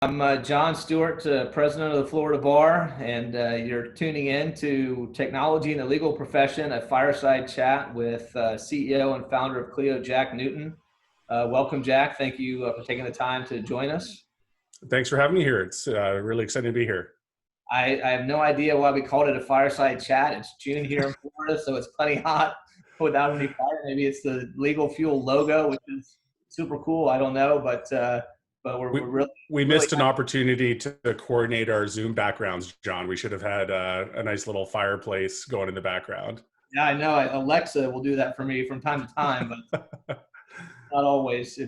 I'm John Stewart, president of the Florida Bar, and you're tuning in to Technology in the Legal Profession, a fireside chat with CEO and founder of Clio, Jack Newton. Welcome, Jack. Thank you for taking the time to join us. Thanks for having me here. It's really exciting to be here. I have no idea why we called it a fireside chat. It's June here in Florida, so it's plenty hot without any fire. Maybe it's the Legal Fuel logo, which is super cool. I don't know, but we're we really missed an opportunity to coordinate our Zoom backgrounds, John. We should have had a nice little fireplace going in the background. Yeah, I know. Alexa will do that for me from time to time, but not always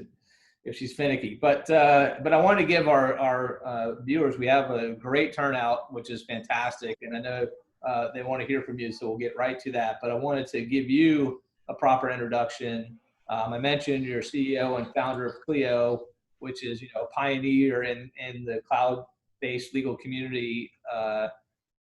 if she's finicky. But I want to give our viewers, we have a great turnout, which is fantastic, and I know they want to hear from you, so we'll get right to that. But I wanted to give you a proper introduction. I mentioned you're CEO and founder of Clio, which is a pioneer in the cloud-based legal community.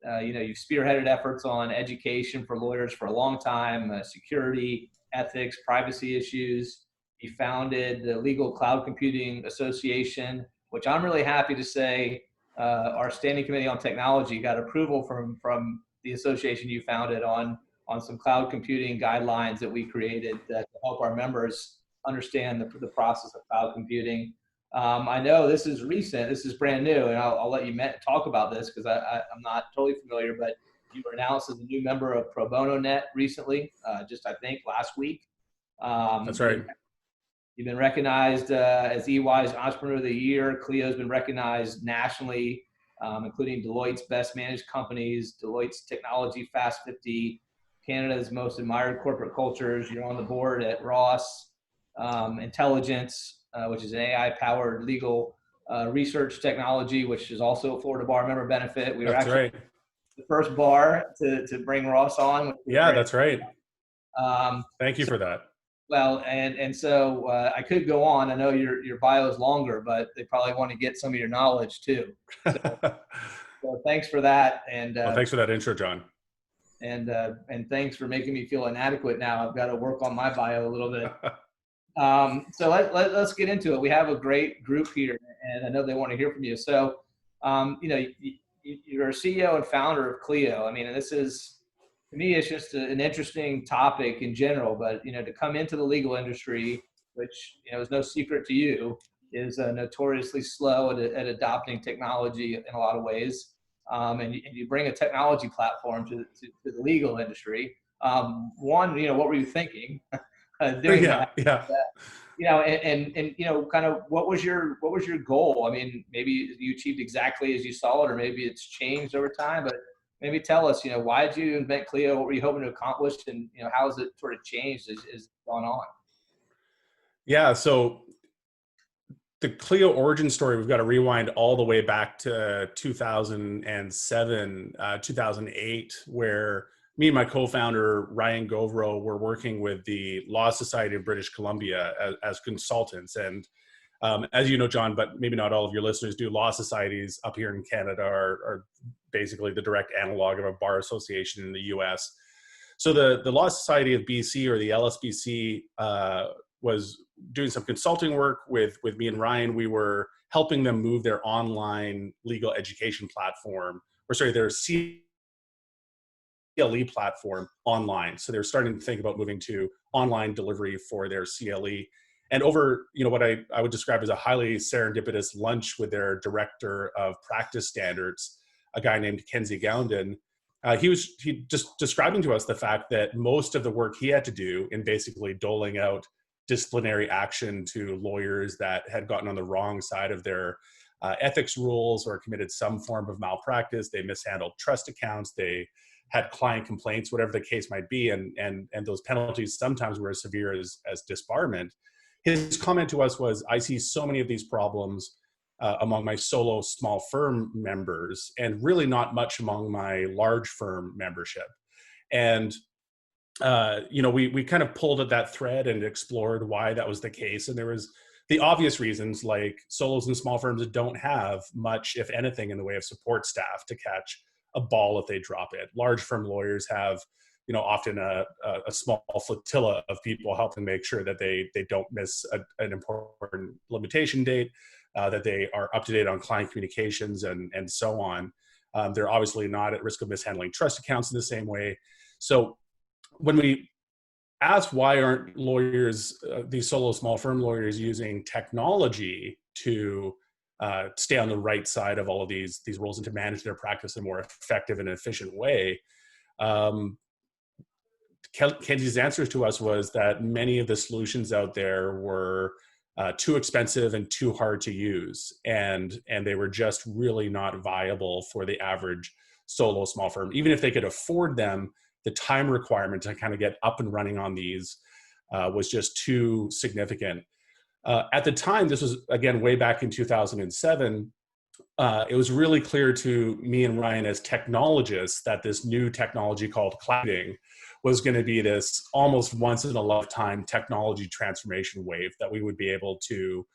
You've spearheaded efforts on education for lawyers for a long time, security, ethics, privacy issues. You founded the Legal Cloud Computing Association, which I'm really happy to say our Standing Committee on Technology got approval from the association you founded on some cloud computing guidelines that we created that help our members understand the process of cloud computing. I know this is recent, this is brand new, and I'll let you talk about this because I'm not totally familiar, but you were announced as a new member of Pro Bono Net recently, just I think last week. That's right. You've been recognized as EY's Entrepreneur of the Year. Clio's been recognized nationally, including Deloitte's Best Managed Companies, Deloitte's Technology Fast 50, Canada's Most Admired Corporate Cultures. You're on the board at Ross Intelligence, which is an AI-powered legal research technology, which is also a Florida Bar member benefit. We were actually the first bar to bring Ross on. Yeah, that's right. Thank you for that. Well, and so I could go on. I know your bio is longer, but they probably want to get some of your knowledge too. So thanks for that. And well, thanks for that intro, John. And thanks for making me feel inadequate now. I've got to work on my bio a little bit. So let's get into it. We have a great group here, and I know they want to hear from you. So, you're a CEO and founder of Clio. I mean, and this is, to me, it's just an interesting topic in general, but, to come into the legal industry, which, is no secret to you, is notoriously slow at adopting technology in a lot of ways. And you bring a technology platform to the legal industry. One, what were you thinking? Doing that. Kind of what was your goal? I mean, maybe you achieved exactly as you saw it, or maybe it's changed over time, but maybe tell us, why did you invent Clio? What were you hoping to accomplish? And, how has it sort of changed as it's gone on? Yeah. So the Clio origin story, we've got to rewind all the way back to 2007, 2008, where me and my co-founder, Ryan Govro, were working with the Law Society of British Columbia as consultants. And as you know, John, but maybe not all of your listeners do, law societies up here in Canada are basically the direct analog of a bar association in the US. So the Law Society of BC, or the LSBC, was doing some consulting work with me and Ryan. We were helping them move their online legal education platform, their CLE platform online. So they're starting to think about moving to online delivery for their CLE. And over, what I would describe as a highly serendipitous lunch with their director of practice standards, a guy named Kenzie Gounden, he just describing to us the fact that most of the work he had to do in basically doling out disciplinary action to lawyers that had gotten on the wrong side of their ethics rules or committed some form of malpractice. They mishandled trust accounts. They had client complaints, whatever the case might be, and those penalties sometimes were as severe as disbarment. His comment to us was, I see so many of these problems among my solo small firm members, and really not much among my large firm membership. And we kind of pulled at that thread and explored why that was the case. And there was the obvious reasons, like solos and small firms don't have much, if anything, in the way of support staff to catch a ball if they drop it. Large firm lawyers have, often a small flotilla of people helping make sure that they don't miss an important limitation date. that they are up to date on client communications and so on. They're obviously not at risk of mishandling trust accounts in the same way. So when we ask why aren't lawyers, these solo small firm lawyers, using technology to stay on the right side of all of these rules and to manage their practice in a more effective and efficient way, Kenzie's answer to us was that many of the solutions out there were too expensive and too hard to use, and they were just really not viable for the average solo small firm. Even if they could afford them, the time requirement to kind of get up and running on these was just too significant. At the time, this was, again, way back in 2007, it was really clear to me and Ryan as technologists that this new technology called clouding was going to be this almost once in a lifetime technology transformation wave that we would be able to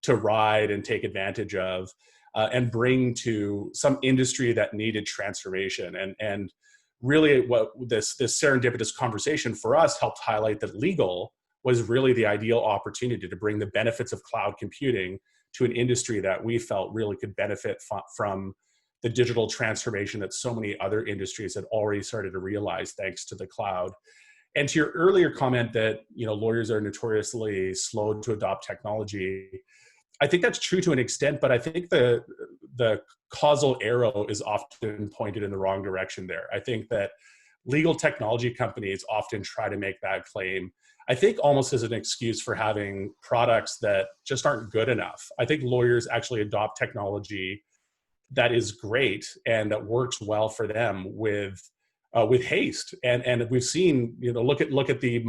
ride and take advantage of and bring to some industry that needed transformation. And really what this serendipitous conversation for us helped highlight that legal was really the ideal opportunity to bring the benefits of cloud computing to an industry that we felt really could benefit from the digital transformation that so many other industries had already started to realize thanks to the cloud. And to your earlier comment that, you know, lawyers are notoriously slow to adopt technology, I think that's true to an extent, but I think the causal arrow is often pointed in the wrong direction there. I think that legal technology companies often try to make that claim, I think almost as an excuse for having products that just aren't good enough. I think lawyers actually adopt technology that is great and that works well for them with haste. And we've seen, you know, look at the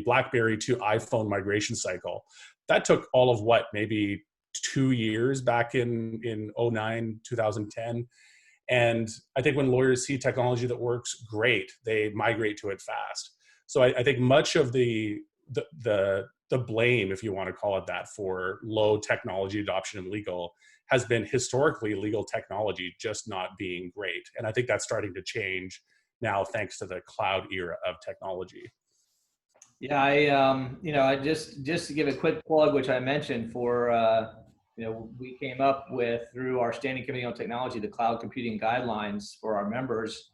BlackBerry to iPhone migration cycle. That took all of what, maybe 2 years back in 2009, 2010. And I think when lawyers see technology that works great, they migrate to it fast. So I think much of the blame, if you want to call it that, for low technology adoption in legal has been historically legal technology just not being great. And I think that's starting to change now thanks to the cloud era of technology. Yeah, I just to give a quick plug, which I mentioned for, we came up with, through our Standing Committee on Technology, the Cloud Computing Guidelines for our members,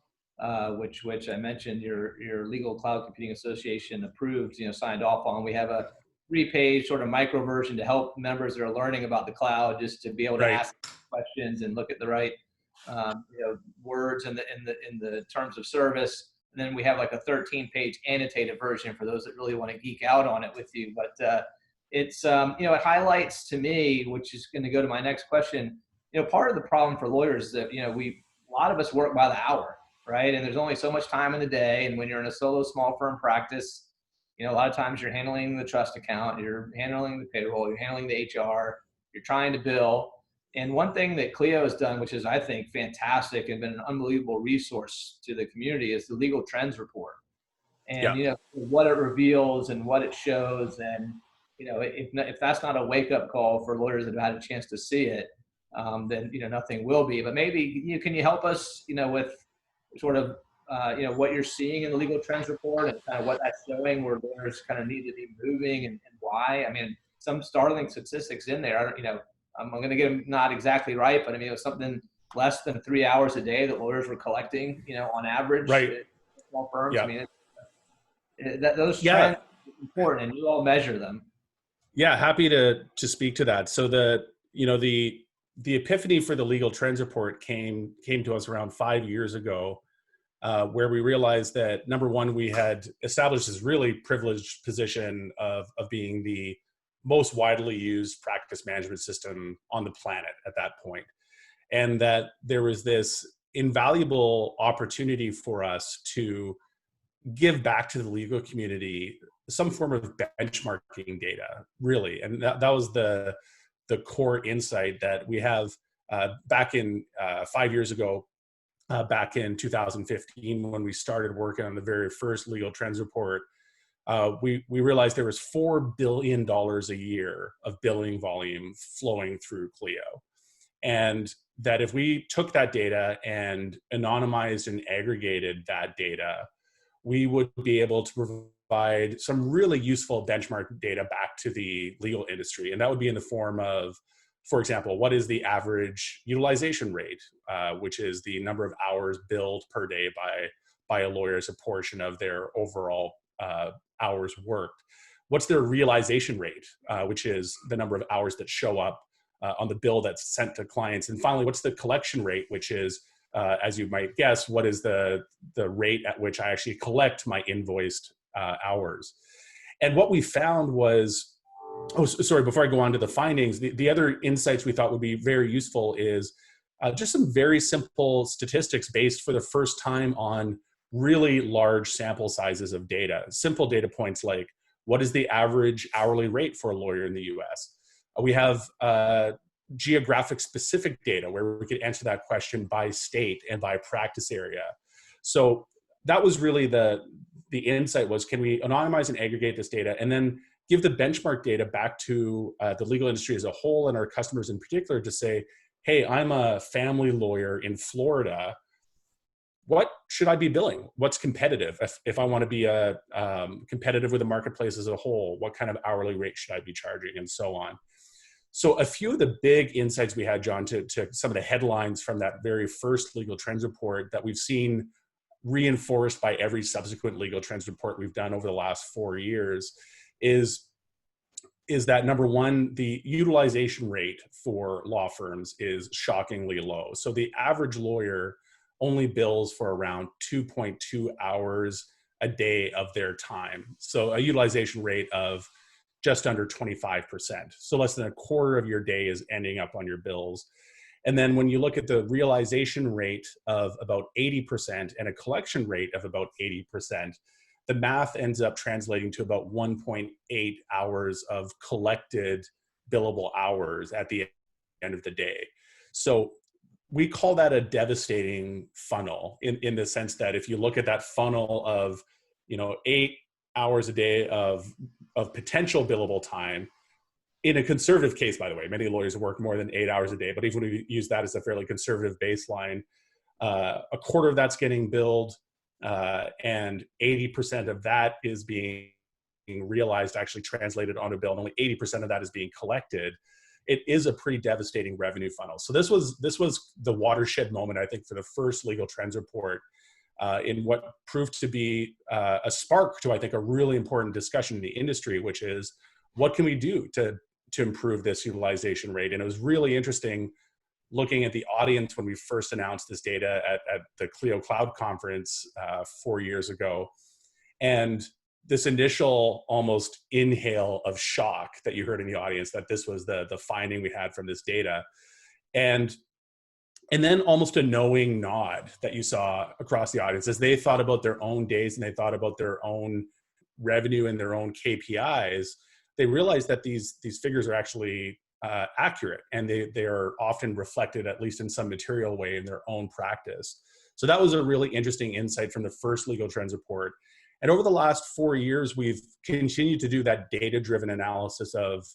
which I mentioned your Legal Cloud Computing Association approved, signed off on. We have a 3-page sort of micro version to help members that are learning about the cloud, just to be able to ask questions and look at the right words in the terms of service. And then we have like a 13-page annotated version for those that really want to geek out on it with you. But it's it highlights to me, which is going to go to my next question. Part of the problem for lawyers is that a lot of us work by the hour, right? And there's only so much time in the day. And when you're in a solo small firm practice, a lot of times you're handling the trust account, you're handling the payroll, you're handling the HR, you're trying to bill. And one thing that Clio has done, which is, I think, fantastic and been an unbelievable resource to the community, is the legal trends report. And, what it reveals and what it shows. And, if that's not a wake-up call for lawyers that have had a chance to see it, then, nothing will be. But maybe, can you help us, with sort of, what you're seeing in the legal trends report and kind of what that's showing, where lawyers kind of need to be moving and why? I mean, some startling statistics in there. I'm going to get them not exactly right, but it was something less than 3 hours a day that lawyers were collecting, on average. Right. At small firms. Yeah. Those trends are important, and you all measure them. Yeah, happy to speak to that. So the epiphany for the legal trends report came to us around 5 years ago, where we realized that, number one, we had established this really privileged position of being the most widely used practice management system on the planet at that point. And that there was this invaluable opportunity for us to give back to the legal community some form of benchmarking data, really. And that was the core insight that we have back in 5 years ago, back in 2015, when we started working on the very first legal trends report. We realized there was $4 billion a year of billing volume flowing through Clio. And that if we took that data and anonymized and aggregated that data, we would be able to provide some really useful benchmark data back to the legal industry. And that would be in the form of for example, what is the average utilization rate, which is the number of hours billed per day by a lawyer as a portion of their overall hours worked? What's their realization rate, which is the number of hours that show up on the bill that's sent to clients? And finally, what's the collection rate, which is, as you might guess, what is the rate at which I actually collect my invoiced hours? And what we found was, oh, sorry, before I go on to the findings, the other insights we thought would be very useful is just some very simple statistics based for the first time on really large sample sizes of data. Simple data points like, what is the average hourly rate for a lawyer in the US? We have geographic specific data where we could answer that question by state and by practice area. So that was really the insight was, can we anonymize and aggregate this data and then give the benchmark data back to the legal industry as a whole and our customers in particular to say, hey, I'm a family lawyer in Florida. What should I be billing? What's competitive? If I want to be competitive with the marketplace as a whole, what kind of hourly rate should I be charging, and so on. So a few of the big insights we had, John, to some of the headlines from that very first legal trends report that we've seen reinforced by every subsequent legal trends report we've done over the last 4 years is that, number one, the utilization rate for law firms is shockingly low. So the average lawyer only bills for around 2.2 hours a day of their time. So a utilization rate of just under 25%. So less than a quarter of your day is ending up on your bills. And then when you look at the realization rate of about 80% and a collection rate of about 80%, the math ends up translating to about 1.8 hours of collected billable hours at the end of the day. So we call that a devastating funnel in the sense that if you look at that funnel of, 8 hours a day of potential billable time, in a conservative case, by the way, many lawyers work more than 8 hours a day, but even if we use that as a fairly conservative baseline, a quarter of that's getting billed, and 80% of that is being realized, actually translated on a bill, and only 80% of that is being collected. It is a pretty devastating revenue funnel. So this was the watershed moment, I think, for the first legal trends report, in what proved to be a spark to, I think, a really important discussion in the industry, which is, what can we do to improve this utilization rate? And it was really interesting looking at the audience when we first announced this data at the Clio Cloud conference 4 years ago. And this initial almost inhale of shock that you heard in the audience, that this was the finding we had from this data. And then almost a knowing nod that you saw across the audience as they thought about their own days and they thought about their own revenue and their own KPIs. They realized that these figures are actually accurate, and they are often reflected, at least in some material way, in their own practice. So that was a really interesting insight from the first legal trends report. And over the last 4 years, we've continued to do that data-driven analysis of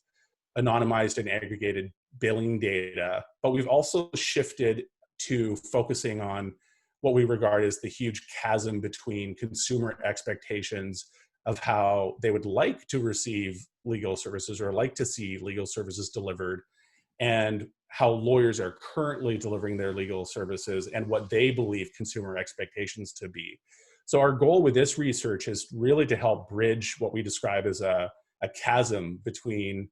anonymized and aggregated billing data, but we've also shifted to focusing on what we regard as the huge chasm between consumer expectations of how they would like to receive legal services or like to see legal services delivered, and how lawyers are currently delivering their legal services and what they believe consumer expectations to be. So our goal with this research is really to help bridge what we describe as a chasm between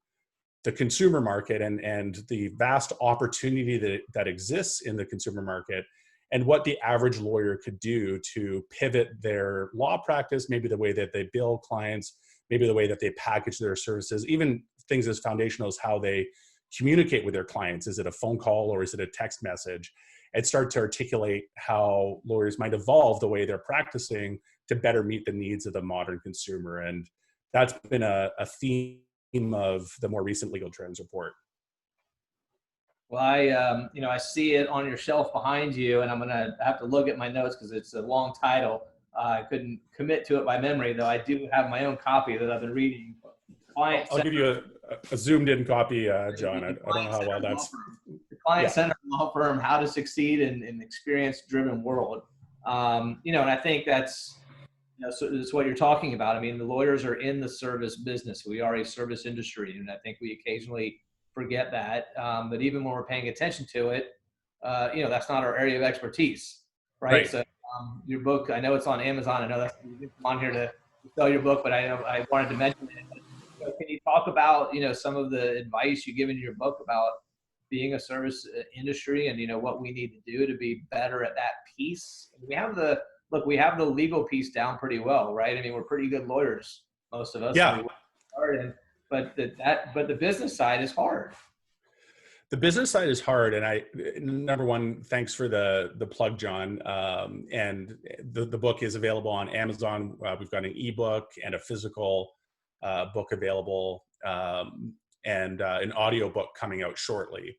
the consumer market and the vast opportunity that exists in the consumer market, and what the average lawyer could do to pivot their law practice, maybe the way that they bill clients, maybe the way that they package their services, even things as foundational as how they communicate with their clients. Is it a phone call or is it a text message? And start to articulate how lawyers might evolve the way they're practicing to better meet the needs of the modern consumer. And that's been a theme of the more recent legal trends report. Well, I see it on your shelf behind you, and I'm going to have to look at my notes because it's a long title. I couldn't commit to it by memory, though I do have my own copy that I've been reading. I'll give you a zoomed-in copy, John. I don't know how well that's... The client-centered law firm, how to succeed in an experience-driven world. And I think that's what you're talking about. I mean, the lawyers are in the service business. We are a service industry, and I think we occasionally forget that. But even when we're paying attention to it, that's not our area of expertise, right? Right. So your book, I know it's on Amazon. I know that's you didn't come on here to sell your book, but I know I wanted to mention it. Can you talk about some of the advice you give in your book about being a service industry and what we need to do to be better at that piece? We have the legal piece down pretty well, right? I mean, we're pretty good lawyers, most of us, and we Yeah. work hard. But the business side is hard. The business side is hard, and number one, thanks for the plug, John. And the book is available on Amazon. We've got an ebook and a physical book available, and an audio book coming out shortly.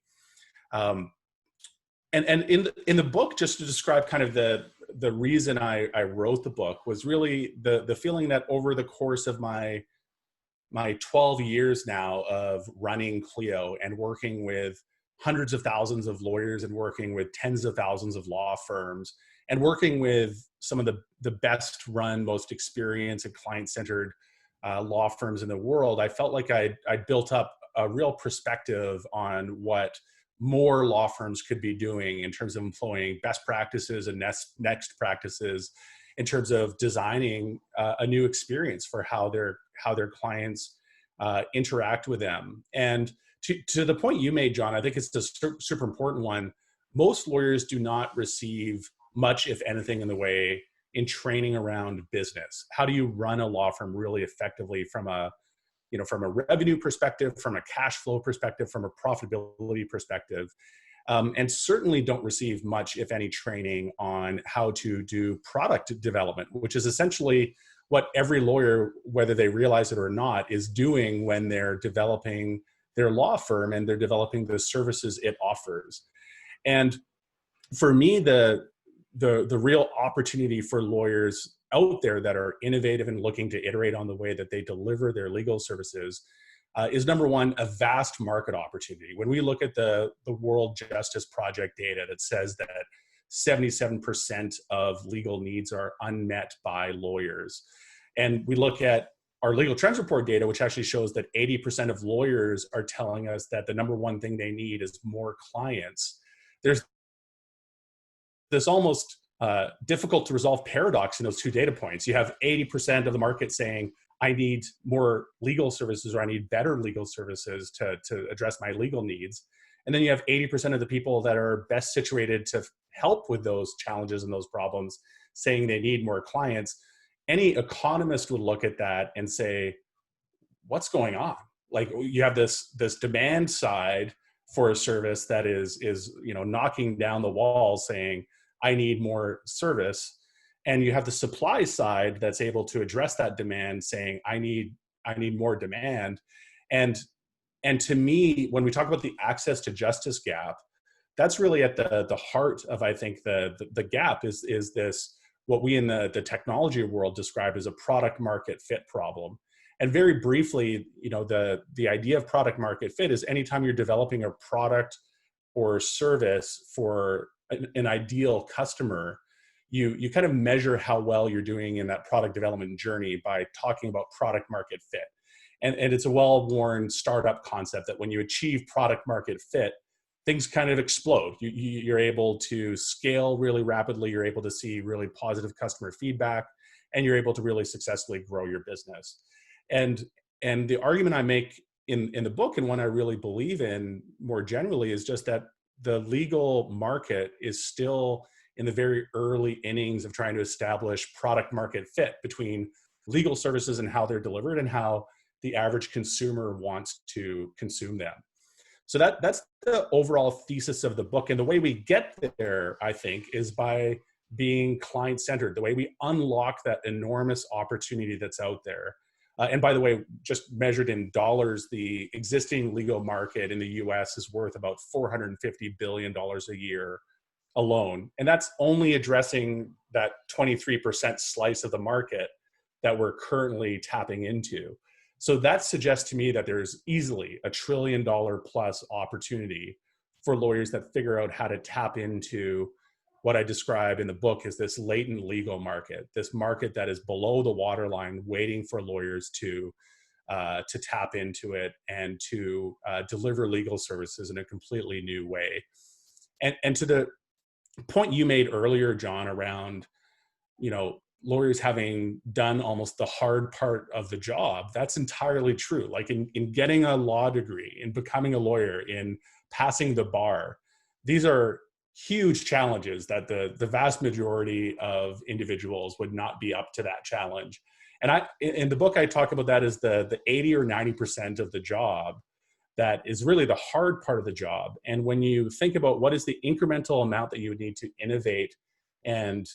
And in the book, just to describe kind of the reason I wrote the book was really the feeling that over the course of my 12 years now of running Clio and working with hundreds of thousands of lawyers and working with tens of thousands of law firms and working with some of the best run, most experienced and client-centered law firms in the world, I felt like I built up a real perspective on what more law firms could be doing in terms of employing best practices and next practices in terms of designing a new experience for how their clients interact with them. And to the point you made, John, I think it's a super important one. Most lawyers do not receive much, if anything, in the way in training around business. How do you run a law firm really effectively from a revenue perspective, from a cash flow perspective, from a profitability perspective? And certainly don't receive much, if any, training on how to do product development, which is essentially what every lawyer, whether they realize it or not, is doing when they're developing their law firm and they're developing the services it offers. And for me, the real opportunity for lawyers out there that are innovative and looking to iterate on the way that they deliver their legal services is, number one, a vast market opportunity. When we look at the World Justice Project data that says that 77% of legal needs are unmet by lawyers, and we look at our legal trends report data, which actually shows that 80% of lawyers are telling us that the number one thing they need is more clients, there's this almost difficult to resolve paradox in those two data points. You have 80% of the market saying, I need more legal services, or I need better legal services to address my legal needs. And then you have 80% of the people that are best situated to help with those challenges and those problems saying they need more clients. Any economist would look at that and say, what's going on? Like, you have this demand side for a service that is knocking down the walls saying, I need more service. And you have the supply side that's able to address that demand saying, I need more demand. And to me, when we talk about the access to justice gap, that's really at the heart of, I think, the gap is this, what we in the technology world describe as a product market fit problem. And very briefly, the idea of product market fit is anytime you're developing a product or service for an ideal customer, you kind of measure how well you're doing in that product development journey by talking about product market fit. And it's a well-worn startup concept that when you achieve product market fit, things kind of explode. You're able to scale really rapidly. You're able to see really positive customer feedback, and you're able to really successfully grow your business. And the argument I make in the book, and one I really believe in more generally, is just that the legal market is still in the very early innings of trying to establish product market fit between legal services and how they're delivered and how the average consumer wants to consume them. So that's the overall thesis of the book. And the way we get there, I think, is by being client-centered, the way we unlock that enormous opportunity that's out there. And by the way, just measured in dollars, the existing legal market in the US is worth about $450 billion a year alone. And that's only addressing that 23% slice of the market that we're currently tapping into. So that suggests to me that there's easily $1 trillion plus opportunity for lawyers that figure out how to tap into what I describe in the book as this latent legal market, this market that is below the waterline waiting for lawyers to to tap into it and to deliver legal services in a completely new way. And to the point you made earlier, John, around, lawyers having done almost the hard part of the job, that's entirely true. Like in getting a law degree, in becoming a lawyer, in passing the bar, these are huge challenges that the vast majority of individuals would not be up to that challenge. And in the book, I talk about that as the 80 or 90% of the job that is really the hard part of the job. And when you think about what is the incremental amount that you would need to innovate and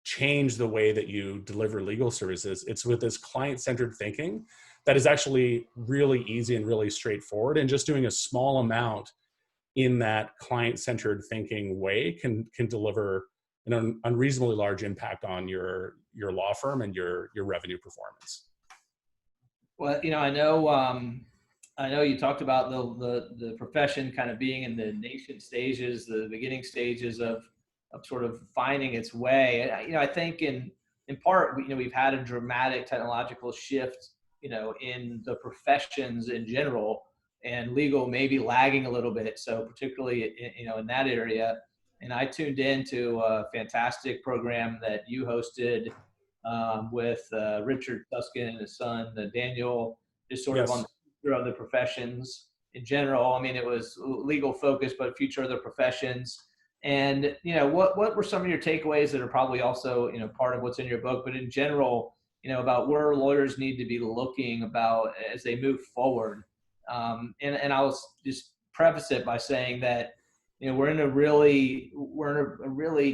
change the way that you deliver legal services, it's with this client-centered thinking that is actually really easy and really straightforward. And just doing a small amount in that client-centered thinking way can deliver an unreasonably large impact on your law firm and your revenue performance. Well, I know you talked about the profession kind of being in the nascent stages, the beginning stages of sort of finding its way. And, I think in part, we've had a dramatic technological shift, in the professions in general, and legal maybe lagging a little bit. So particularly, in that area. And I tuned into a fantastic program that you hosted with Richard Susskind and his son, Daniel, just sort of on Yes. the future of the professions in general. I mean, it was legal focused, but future of the professions. And, what were some of your takeaways that are probably also, part of what's in your book, but in general, about where lawyers need to be looking about as they move forward. And I'll just preface it by saying that, we're in a really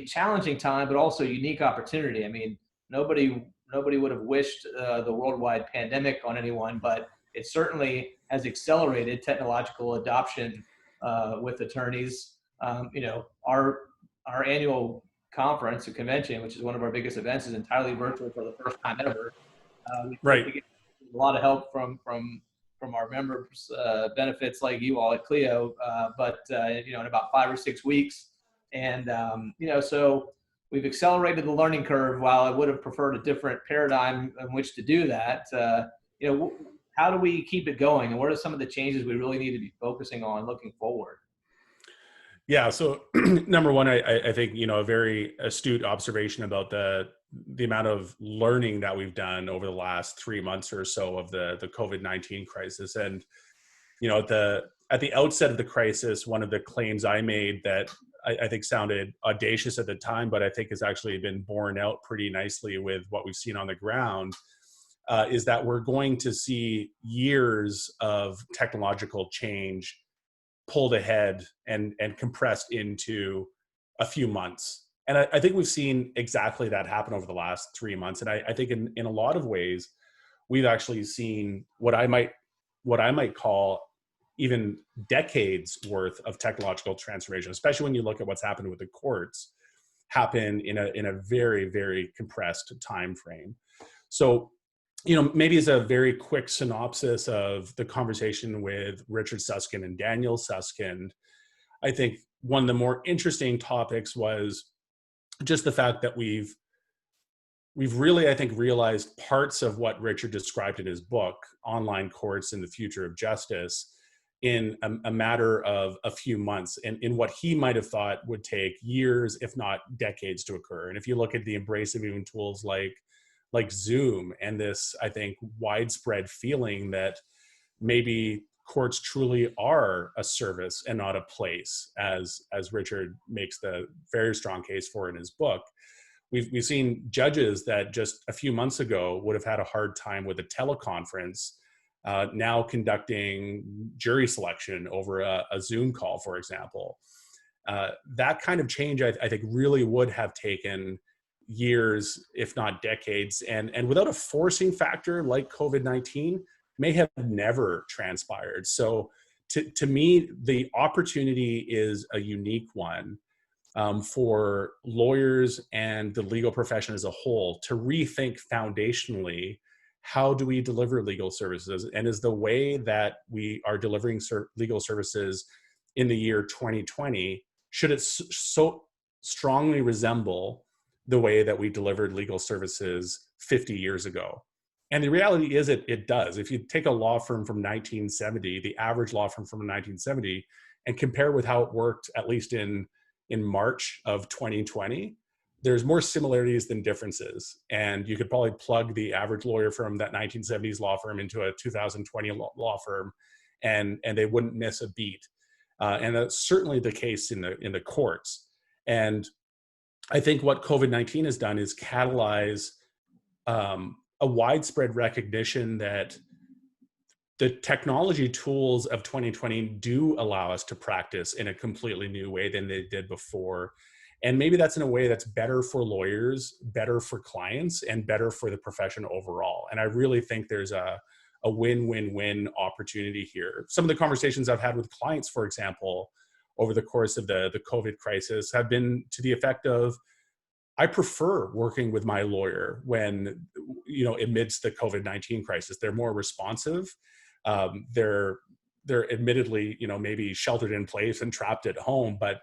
challenging time, but also unique opportunity. I mean, nobody would have wished the worldwide pandemic on anyone, but it certainly has accelerated technological adoption with attorneys. Our annual conference, a convention, which is one of our biggest events, is entirely virtual for the first time ever. We get a lot of help from our members' benefits like you all at Clio, but in about 5 or 6 weeks, and so we've accelerated the learning curve. While I would have preferred a different paradigm in which to do that, how do we keep it going, and what are some of the changes we really need to be focusing on looking forward? Yeah. So number one, I think, a very astute observation about the amount of learning that we've done over the last 3 months or so of the COVID-19 crisis. And, at the outset of the crisis, one of the claims I made that I think sounded audacious at the time, but I think has actually been borne out pretty nicely with what we've seen on the ground, is that we're going to see years of technological change pulled ahead and compressed into a few months. And I think we've seen exactly that happen over the last 3 months. And I think in a lot of ways, we've actually seen what I might call even decades worth of technological transformation, especially when you look at what's happened with the courts, happen in a very, very compressed time frame. So, maybe as a very quick synopsis of the conversation with Richard Susskind and Daniel Susskind, I think one of the more interesting topics was just the fact that we've really, I think, realized parts of what Richard described in his book, Online Courts and the Future of Justice, in a matter of a few months, and in what he might have thought would take years, if not decades, to occur. And if you look at the embrace of even tools like Zoom, and this, I think, widespread feeling that maybe courts truly are a service and not a place, as Richard makes the very strong case for in his book. We've seen judges that just a few months ago would have had a hard time with a teleconference, now conducting jury selection over a Zoom call, for example. That kind of change, I think, really would have taken years, if not decades, and without a forcing factor like COVID-19, may have never transpired. So to me, the opportunity is a unique one for lawyers and the legal profession as a whole to rethink foundationally, how do we deliver legal services? And is the way that we are delivering legal services in the year 2020, should it so strongly resemble the way that we delivered legal services 50 years ago? And the reality is it does. If you take a law firm from 1970, the average law firm from 1970, and compare with how it worked, at least in March of 2020, there's more similarities than differences. And you could probably plug the average lawyer from that 1970s law firm into a 2020 law firm, and they wouldn't miss a beat. And that's certainly the case in the courts. And I think what COVID-19 has done is catalyze a widespread recognition that the technology tools of 2020 do allow us to practice in a completely new way than they did before. And maybe that's in a way that's better for lawyers, better for clients, and better for the profession overall. And I really think there's a win-win-win opportunity here. Some of the conversations I've had with clients, for example, over the course of the COVID crisis have been to the effect of, I prefer working with my lawyer when, amidst the COVID-19 crisis. They're more responsive. They're admittedly, maybe sheltered in place and trapped at home, but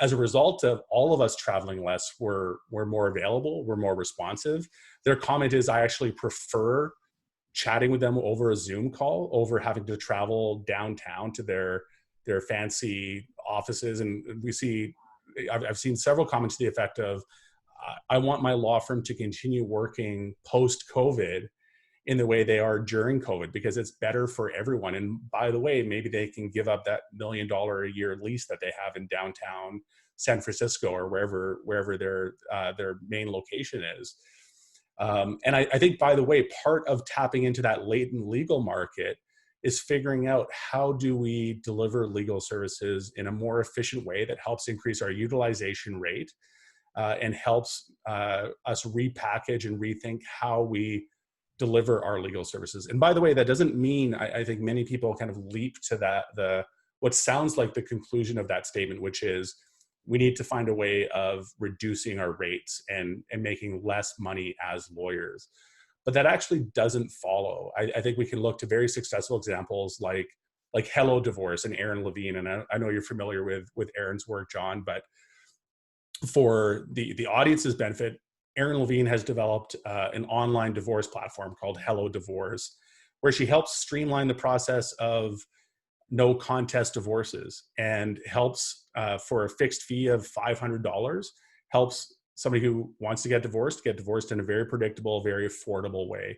as a result of all of us traveling less, we're more available, we're more responsive. Their comment is, I actually prefer chatting with them over a Zoom call over having to travel downtown to their fancy offices. And I've seen several comments to the effect of, I want my law firm to continue working post-COVID in the way they are during COVID, because it's better for everyone. And by the way, maybe they can give up that $1 million a year lease that they have in downtown San Francisco or wherever their main location is. And I think, by the way, part of tapping into that latent legal market is figuring out how do we deliver legal services in a more efficient way that helps increase our utilization rate, and helps us repackage and rethink how we deliver our legal services. And by the way, that doesn't mean, I think many people kind of leap to what sounds like the conclusion of that statement, which is we need to find a way of reducing our rates and making less money as lawyers. But that actually doesn't follow. I think we can look to very successful examples like Hello Divorce and Aaron Levine. And I know you're familiar with Aaron's work, John, but for the audience's benefit, Aaron Levine has developed an online divorce platform called Hello Divorce, where she helps streamline the process of no contest divorces, and helps for a fixed fee of $500, helps somebody who wants to get divorced in a very predictable, very affordable way.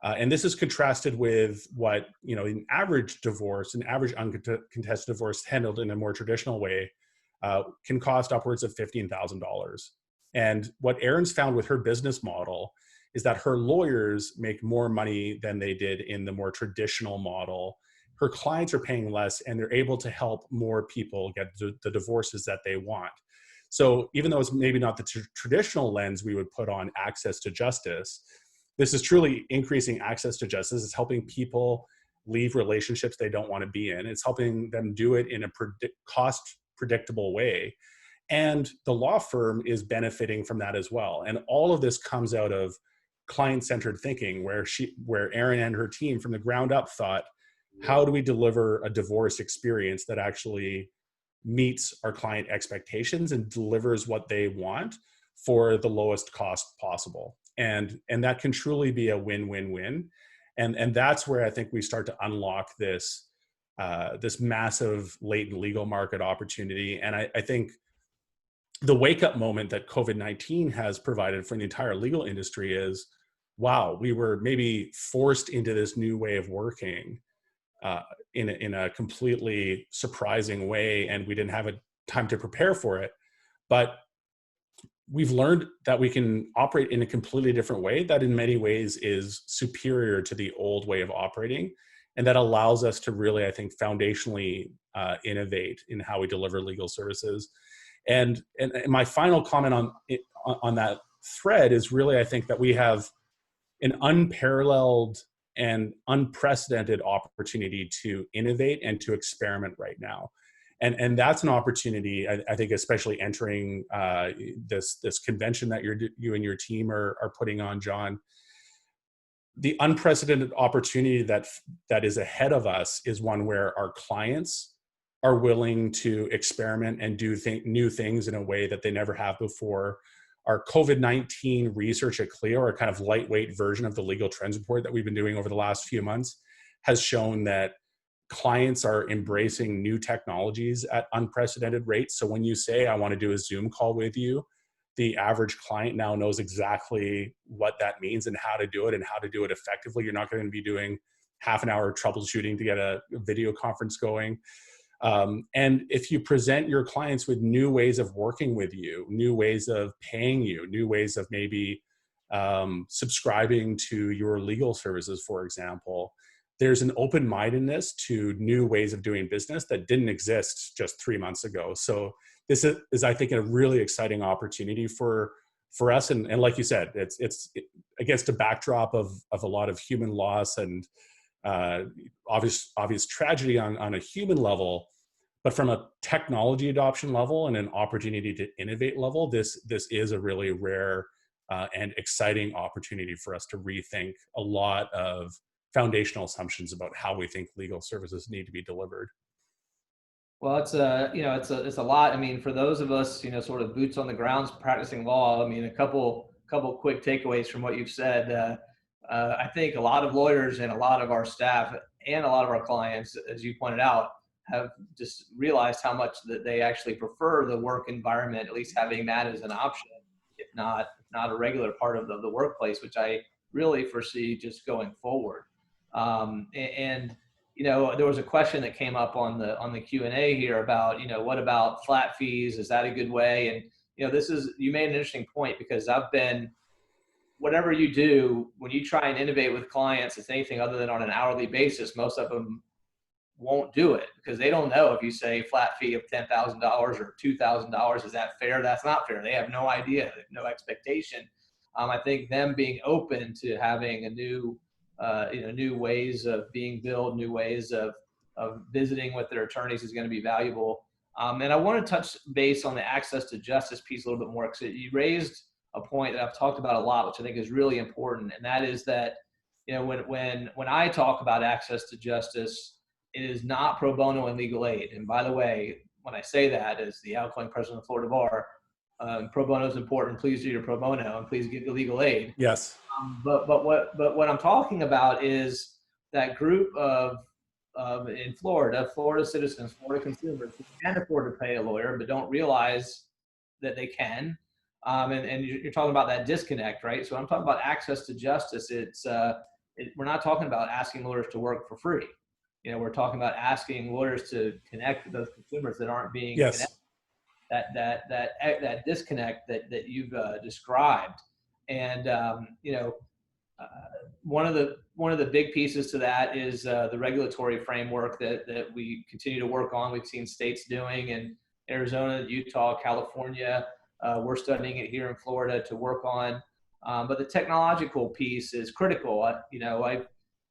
And this is contrasted with what, an average uncontested divorce handled in a more traditional way can cost upwards of $15,000. And what Erin's found with her business model is that her lawyers make more money than they did in the more traditional model. Her clients are paying less, and they're able to help more people get the divorces that they want. So even though it's maybe not the traditional lens we would put on access to justice, this is truly increasing access to justice. It's helping people leave relationships they don't want to be in. It's helping them do it in a cost predictable way. And the law firm is benefiting from that as well. And all of this comes out of client-centered thinking, where Erin and her team from the ground up thought, how do we deliver a divorce experience that actually meets our client expectations and delivers what they want for the lowest cost possible? And that can truly be a win-win-win. And that's where I think we start to unlock this massive latent legal market opportunity. And I think the wake-up moment that COVID-19 has provided for the entire legal industry is, wow, we were maybe forced into this new way of working in a completely surprising way, and we didn't have a time to prepare for it. But we've learned that we can operate in a completely different way that in many ways is superior to the old way of operating, and that allows us to really, I think, foundationally innovate in how we deliver legal services. And my final comment on that thread is really, I think that we have an unparalleled and unprecedented opportunity to innovate and to experiment right now. And that's an opportunity, I think, especially entering this convention that you and your team are putting on, John. The unprecedented opportunity that is ahead of us is one where our clients are willing to experiment and do new things in a way that they never have before. our COVID-19 research at Clio, our kind of lightweight version of the legal trends report that we've been doing over the last few months, has shown that clients are embracing new technologies at unprecedented rates. So when you say, I want to do a Zoom call with you, the average client now knows exactly what that means and how to do it and how to do it effectively. You're not going to be doing half an hour troubleshooting to get a video conference going. And if you present your clients with new ways of working with you, new ways of paying you, new ways of maybe subscribing to your legal services, for example, there's an open-mindedness to new ways of doing business that didn't exist just 3 months ago. So this is I think, a really exciting opportunity for us. And like you said, it's against a backdrop of a lot of human loss and obvious tragedy on a human level. But from a technology adoption level and an opportunity to innovate level, this is a really rare and exciting opportunity for us to rethink a lot of foundational assumptions about how we think legal services need to be delivered. Well, it's a lot. I mean, for those of us, sort of boots on the ground practicing law, I mean, a couple quick takeaways from what you've said. I think a lot of lawyers and a lot of our staff and a lot of our clients, as you pointed out, have just realized how much that they actually prefer the work environment, at least having that as an option, if not a regular part of the workplace, which I really foresee just going forward. There was a question that came up on the Q&A here about, what about flat fees? Is that a good way? And, you made an interesting point, because whatever you do, when you try and innovate with clients, it's anything other than on an hourly basis, most of them won't do it because they don't know. If you say flat fee of $10,000 or $2,000, is that fair? That's not fair. They have no idea, they have no expectation. I think them being open to having a new ways of being billed, new ways of visiting with their attorneys is going to be valuable. And I want to touch base on the access to justice piece a little bit more, because you raised a point that I've talked about a lot, which I think is really important. And that is that, when I talk about access to justice, it is not pro bono and legal aid. And by the way, when I say that, as the outgoing president of Florid Bar, pro bono is important. Please do your pro bono and please get the legal aid. Yes. But what I'm talking about is that group of in Florida citizens, Florida consumers who can afford to pay a lawyer but don't realize that they can. And you're talking about that disconnect, right? So I'm talking about access to justice. We're not talking about asking lawyers to work for free. We're talking about asking lawyers to connect with those consumers that aren't being connected. That disconnect that you've described. And one of the big pieces to that is the regulatory framework that we continue to work on. We've seen states doing in Arizona, Utah, California. We're studying it here in Florida to work on. But the technological piece is critical.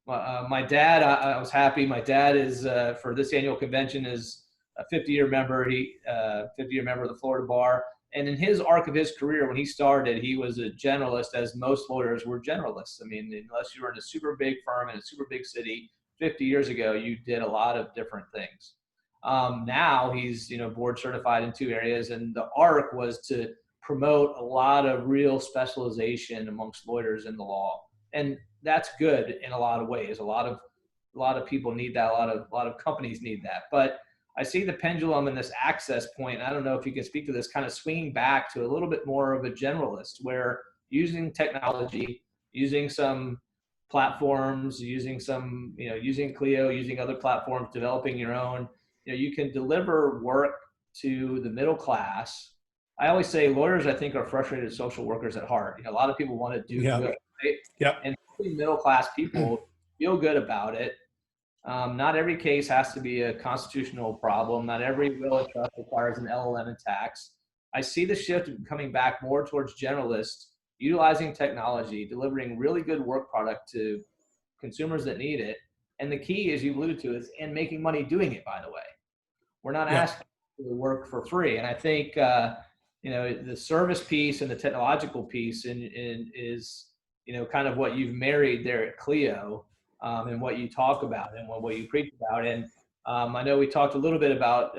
My dad, I was happy. My dad is for this annual convention is a 50-year member. 50-year member of the Florid Bar. And in his arc of his career, when he started, he was a generalist, as most lawyers were generalists. I mean, unless you were in a super big firm in a super big city 50 years ago, you did a lot of different things. Now he's, board certified in 2 areas, and the arc was to promote a lot of real specialization amongst lawyers in the law. And that's good in a lot of ways. A lot of people need that. A lot of companies need that. But I see the pendulum in this access point. I don't know if you can speak to this, kind of swinging back to a little bit more of a generalist, where using technology, using some platforms, using Clio, using other platforms, developing your own, you can deliver work to the middle class. I always say lawyers, I think, are frustrated social workers at heart. A lot of people want to do good, right? Yeah. And middle class people feel good about it. Not every case has to be a constitutional problem. Not every will or trust requires an LLM and tax. I see the shift coming back more towards generalists, utilizing technology, delivering really good work product to consumers that need it. And the key, as you alluded to, is in making money doing it, by the way. We're not asking to work for free. And I think, the service piece and the technological piece is, kind of what you've married there at Clio. And what you talk about and what you preach about. And I know we talked a little bit about,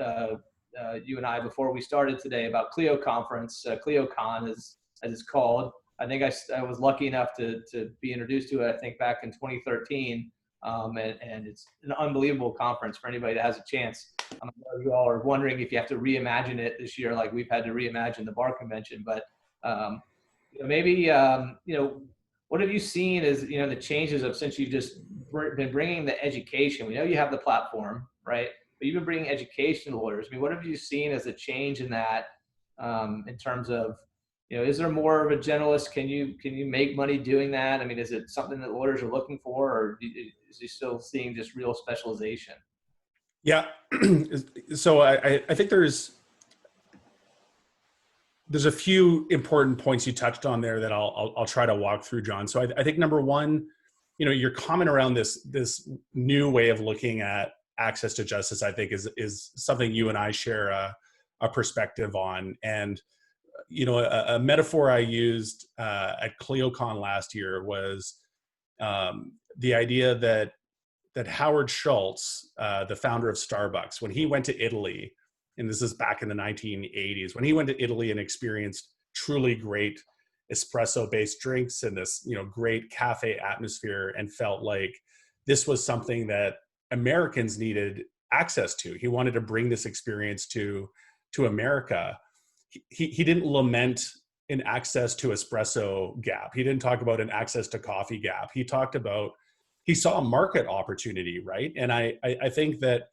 you and I, before we started today, about Clio Conference. ClioCon, as as it's called. I think I was lucky enough to be introduced to it, I think, back in 2013. And it's an unbelievable conference for anybody that has a chance. I know you all are wondering if you have to reimagine it this year, like we've had to reimagine the bar convention. But maybe what have you seen as the changes of since you've just been bringing the education? We know you have the platform, right? But you've been bringing education to lawyers. I mean, what have you seen as a change in that in terms of is there more of a generalist? Can you make money doing that? I mean, is it something that lawyers are looking for, or is he still seeing just real specialization? Yeah. So I think there's a few important points you touched on there that I'll try to walk through, John. So I think number one, your comment around this new way of looking at access to justice, I think is something you and I share a perspective on. And a metaphor I used at ClioCon last year was the idea that Howard Schultz, the founder of Starbucks, when he went to Italy, and this is back in the 1980s, when he went to Italy and experienced truly great espresso-based drinks and this great cafe atmosphere, and felt like this was something that Americans needed access to. He wanted to bring this experience to America. He didn't lament an access to espresso gap. He didn't talk about an access to coffee gap. He talked about, he saw a market opportunity, right? And I think that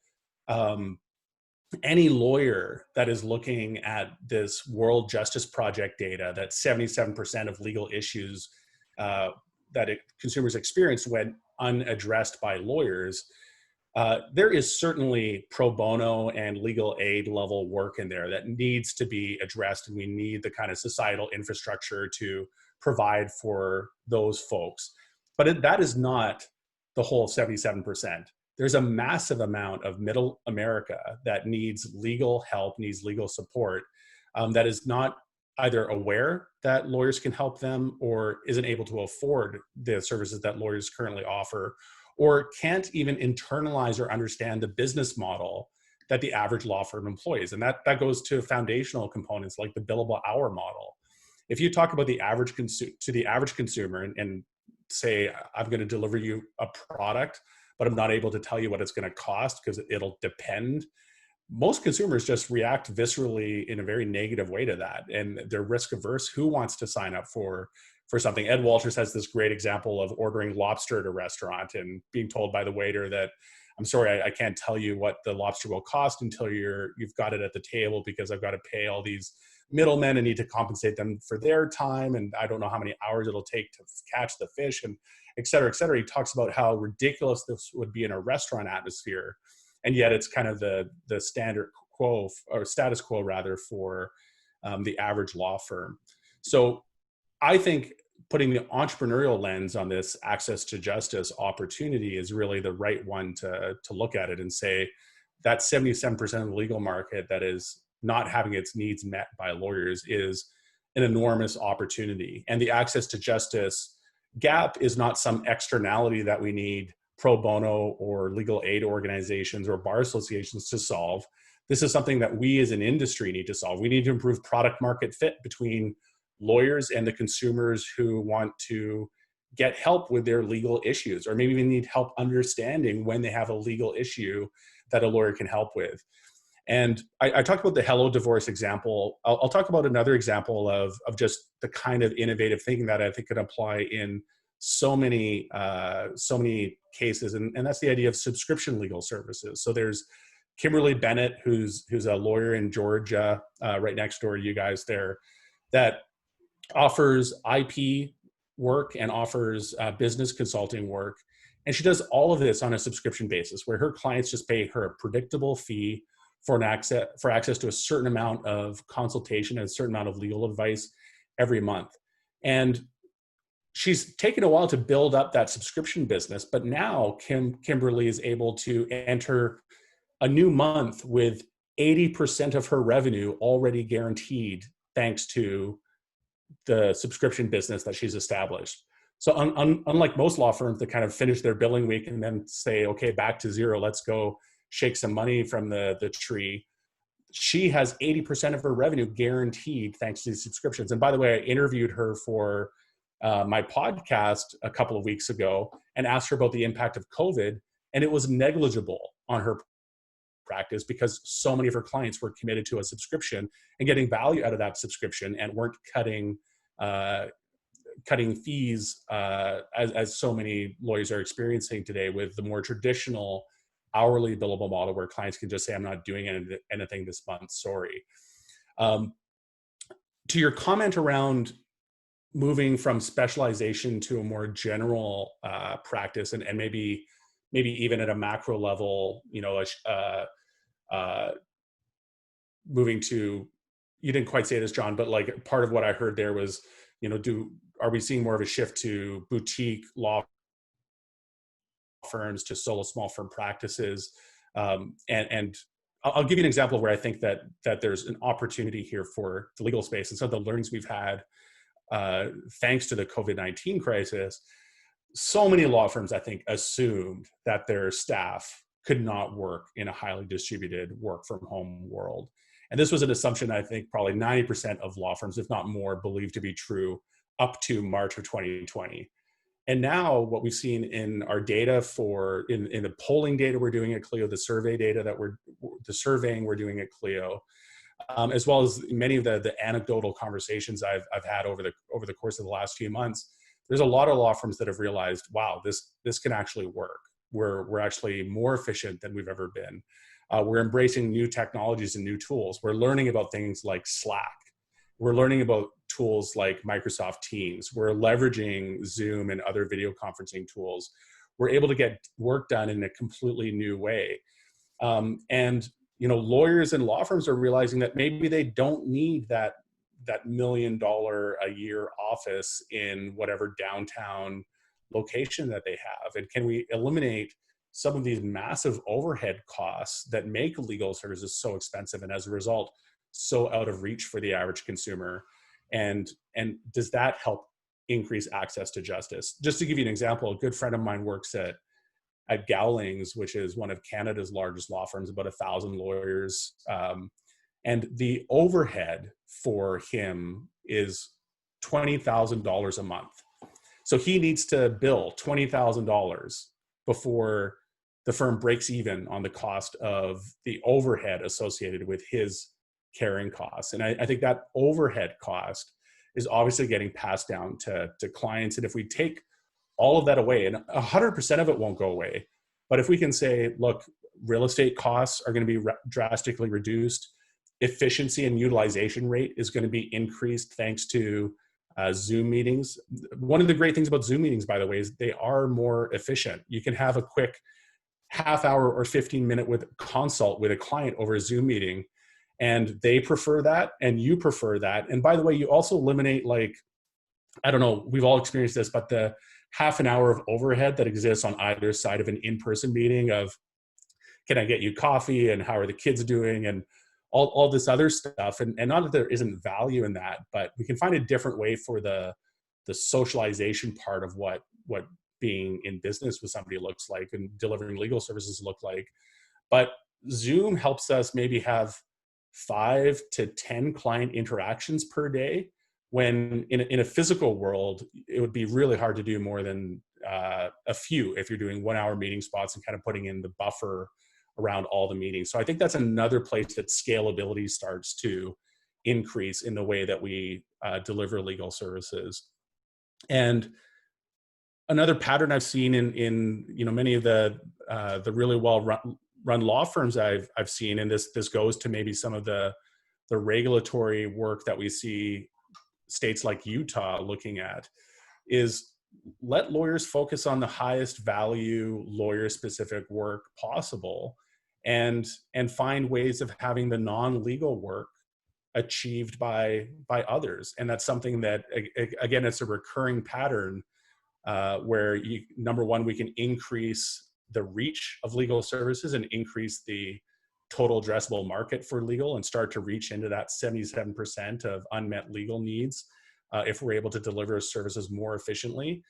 any lawyer that is looking at this World Justice Project data, that 77% of legal issues that consumers experience went unaddressed by lawyers, there is certainly pro bono and legal aid level work in there that needs to be addressed, and we need the kind of societal infrastructure to provide for those folks. But that is not the whole 77%. There's a massive amount of middle America that needs legal help, needs legal support, that is not either aware that lawyers can help them or isn't able to afford the services that lawyers currently offer, or can't even internalize or understand the business model that the average law firm employs. And that goes to foundational components like the billable hour model. If you talk about the average consumer and say, I'm going to deliver you a product, but I'm not able to tell you what it's going to cost because it'll depend, most consumers just react viscerally in a very negative way to that. And they're risk averse. Who wants to sign up for something? Ed Walters has this great example of ordering lobster at a restaurant and being told by the waiter that, I'm sorry, I can't tell you what the lobster will cost until you've got it at the table, because I've got to pay all these middlemen and need to compensate them for their time. And I don't know how many hours it'll take to catch the fish, and et cetera, et cetera. He talks about how ridiculous this would be in a restaurant atmosphere. And yet it's kind of the standard quo, or status quo rather, for the average law firm. So I think putting the entrepreneurial lens on this access to justice opportunity is really the right one to look at it and say that 77% of the legal market that is not having its needs met by lawyers is an enormous opportunity. And the access to justice gap is not some externality that we need pro bono or legal aid organizations or bar associations to solve. This is something that we as an industry need to solve. We need to improve product market fit between lawyers and the consumers who want to get help with their legal issues, or maybe even need help understanding when they have a legal issue that a lawyer can help with. And I talked about the Hello Divorce example. I'll talk about another example of just the kind of innovative thinking that I think could apply in so many cases, and that's the idea of subscription legal services. So there's Kimberly Bennett, who's a lawyer in Georgia, right next door to you guys there, that offers IP work and offers business consulting work. And she does all of this on a subscription basis, where her clients just pay her a predictable fee for access to a certain amount of consultation and a certain amount of legal advice every month. And she's taken a while to build up that subscription business, but now Kimberly is able to enter a new month with 80% of her revenue already guaranteed, thanks to the subscription business that she's established. So unlike most law firms that kind of finish their billing week and then say, okay, back to zero, let's go shake some money from the tree, she has 80% of her revenue guaranteed thanks to these subscriptions. And by the way, I interviewed her for my podcast a couple of weeks ago and asked her about the impact of COVID, and it was negligible on her practice because so many of her clients were committed to a subscription and getting value out of that subscription and weren't cutting fees as so many lawyers are experiencing today with the more traditional hourly billable model where clients can just say, I'm not doing anything this month, sorry. To your comment around moving from specialization to a more general practice and maybe even at a macro level, moving to, you didn't quite say this, John, but like part of what I heard there was, are we seeing more of a shift to boutique law firms to solo small firm practices? And I'll give you an example of where I think that there's an opportunity here for the legal space. And so the learnings we've had, thanks to the COVID-19 crisis, so many law firms, I think, assumed that their staff could not work in a highly distributed work from home world. And this was an assumption I think probably 90% of law firms, if not more, believed to be true up to March of 2020. And now what we've seen in our data in the polling data we're doing at Clio, the survey data the surveying we're doing at Clio, as well as many of the anecdotal conversations I've had over the course of the last few months, there's a lot of law firms that have realized, wow, this can actually work. We're actually more efficient than we've ever been. We're embracing new technologies and new tools. We're learning about things like Slack. We're learning about tools like Microsoft Teams. We're leveraging Zoom and other video conferencing tools. We're able to get work done in a completely new way. And lawyers and law firms are realizing that maybe they don't need that $1 million a year office in whatever downtown location that they have. And can we eliminate some of these massive overhead costs that make legal services so expensive and as a result so out of reach for the average consumer? And does that help increase access to justice? Just to give you an example, a good friend of mine works at Gowlings, which is one of Canada's largest law firms, about 1,000 lawyers. And the overhead for him is $20,000 a month. So he needs to bill $20,000 before the firm breaks even on the cost of the overhead associated with his carrying costs. And I think that overhead cost is obviously getting passed down to clients. And if we take all of that away, and 100% of it won't go away, but if we can say, look, real estate costs are going to be drastically reduced, efficiency and utilization rate is going to be increased thanks to Zoom meetings. One of the great things about Zoom meetings, by the way, is they are more efficient. You can have a quick half hour or 15-minute consult with a client over a Zoom meeting, and they prefer that and you prefer that. And by the way, you also eliminate, like, I don't know, we've all experienced this, but the half an hour of overhead that exists on either side of an in-person meeting of, can I get you coffee and how are the kids doing and all this other stuff. And not that there isn't value in that, but we can find a different way for the socialization part of what being in business with somebody looks like and delivering legal services look like. But Zoom helps us maybe have 5 to 10 client interactions per day, when in a physical world, it would be really hard to do more than a few if you're doing 1 hour meeting spots and kind of putting in the buffer around all the meetings. So I think that's another place that scalability starts to increase in the way that we deliver legal services. And another pattern I've seen in many of the really well run law firms I've seen, and this goes to maybe some of the regulatory work that we see states like Utah looking at, is let lawyers focus on the highest value lawyer specific work possible and find ways of having the non-legal work achieved by others. And that's something that, again, it's a recurring pattern where number one, we can increase the reach of legal services and increase the total addressable market for legal and start to reach into that 77% of unmet legal needs if we're able to deliver services more efficiently.